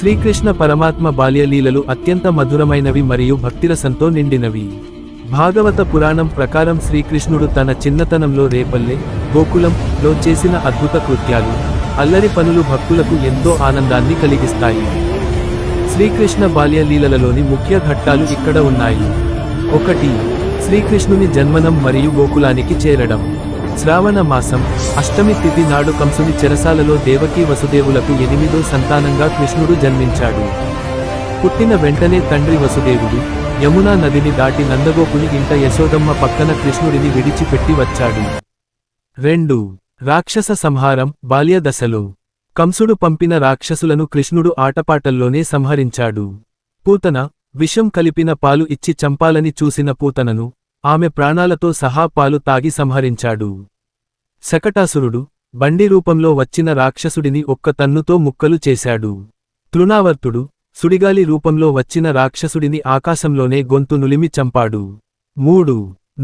శ్రీకృష్ణ పరమాత్మ బాల్యలీలలు అత్యంత మధురమైనవి మరియు భక్తిరసంతో నిండినవి. భాగవత పురాణం ప్రకారం శ్రీకృష్ణుడు తన చిన్నతనంలో రేపల్లె, గోకులంలో చేసిన అద్భుత కృత్యాలు, అల్లరి పనులు భక్తులకు ఎంతో ఆనందాన్ని కలిగిస్తాయి. శ్రీకృష్ణ బాల్యలీలలలోని ముఖ్య ఘట్టాలు ఇక్కడ ఉన్నాయి. 1. శ్రీకృష్ణుని జన్మనం మరియు గోకులానికి చేరడం. శ్రావణ మాసం అష్టమి తిథి నాడు కంసుని చెరసాలలో దేవకీ వసుదేవులకు 8వ సంతానంగా కృష్ణుడు జన్మించాడు. పుట్టిన వెంటనే తండ్రి వసుదేవుడు యమునా నదిని దాటి నందగోపుని ఇంట యశోదమ్మ పక్కన కృష్ణుడిని విడిచిపెట్టి వచ్చాడు. 2. రాక్షస సంహారం. బాల్య దశలో కంసుడు పంపిన రాక్షసులను కృష్ణుడు ఆటపాటల్లోనే సంహరించాడు. పూతన విషం కలిపిన పాలు ఇచ్చి చంపాలని చూసిన పూతనను ఆమె ప్రాణాలతో సహా పాలు తాగి సంహరించాడు. శకటాసురుడు బండి రూపంలో వచ్చిన రాక్షసుడిని ఒక్క తన్నుతో ముక్కలు చేశాడు. తృణావర్తుడు సుడిగాలి రూపంలో వచ్చిన రాక్షసుడిని ఆకాశంలోనే గొంతు నులిమి చంపాడు. 3.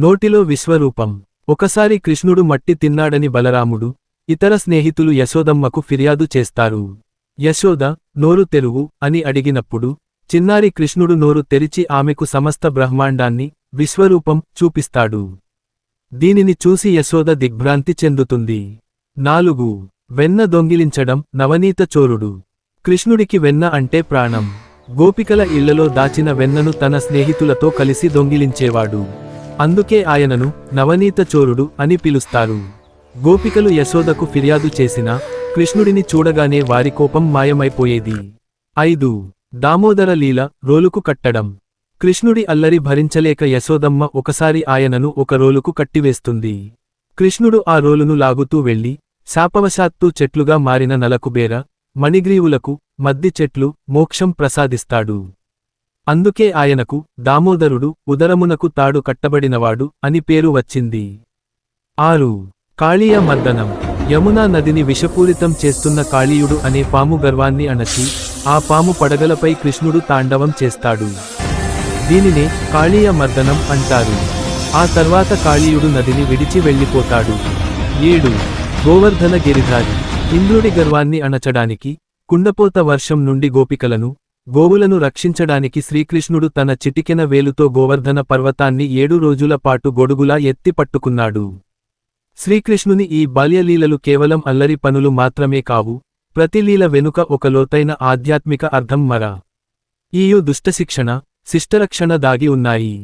నోటిలో విశ్వరూపం. ఒకసారి కృష్ణుడు మట్టి తిన్నాడని బలరాముడు, ఇతర స్నేహితులు యశోదమ్మకు ఫిర్యాదు చేస్తారు. యశోద, నోరు తెరువు అని అడిగినప్పుడు చిన్నారి కృష్ణుడు నోరు తెరిచి ఆమెకు సమస్త బ్రహ్మాండాన్ని, విశ్వరూపం చూపిస్తాడు. దీనిని చూసి యశోద దిగ్భ్రాంతి చెందుతుంది. 4. వెన్న దొంగిలించడం. నవనీత చోరుడు కృష్ణుడికి వెన్న అంటే ప్రాణం. గోపికల ఇళ్లలో దాచిన వెన్నను తన స్నేహితులతో కలిసి దొంగిలించేవాడు. అందుకే ఆయనను నవనీత చోరుడు అని పిలుస్తారు. గోపికలు యశోదకు ఫిర్యాదు చేసినా కృష్ణుడిని చూడగానే వారి కోపం మాయమైపోయేది. 5. దామోదర లీల. రోలుకు కట్టడం. కృష్ణుడి అల్లరి భరించలేక యశోదమ్మ ఒకసారి ఆయనను ఒక రోలుకు కట్టివేస్తుంది. కృష్ణుడు ఆ రోలును లాగుతూ వెళ్లి శాపవశాత్తు చెట్లుగా మారిన నలకుబేర, మణిగ్రీవులకు, మద్ది చెట్లు మోక్షం ప్రసాదిస్తాడు. అందుకే ఆయనకు దామోదరుడు, ఉదరమునకు తాడు కట్టబడినవాడు అని పేరు వచ్చింది. 6. కాళీయ మర్దనం. యమునా నదిని విషపూరితం చేస్తున్న కాళీయుడు అనే పాము గర్వాన్ని అణచి ఆ పాము పడగలపై కృష్ణుడు తాండవం చేస్తాడు. దీనినే కాళీయ మర్దనం అంటారు. ఆ తర్వాత కాళీయుడు నదిని విడిచి వెళ్ళిపోతాడు. 7. గోవర్ధన గిరిధారి. ఇంద్రుడి గర్వాన్ని అణచడానికి, కుండపోత వర్షం నుండి గోపికలను, గోవులను రక్షించడానికి శ్రీకృష్ణుడు తన చిటికెన వేలుతో గోవర్ధన పర్వతాన్ని 7 రోజుల పాటు గొడుగులా ఎత్తి పట్టుకున్నాడు. శ్రీకృష్ణుని ఈ బాల్యలీలలు కేవలం అల్లరి పనులు మాత్రమే కావు, ప్రతి లీల వెనుక ఒక లోతైన ఆధ్యాత్మిక అర్థం ఈయు దుష్టశిక్షణ, శిష్టరక్షణ దాగి ఉన్నాయి.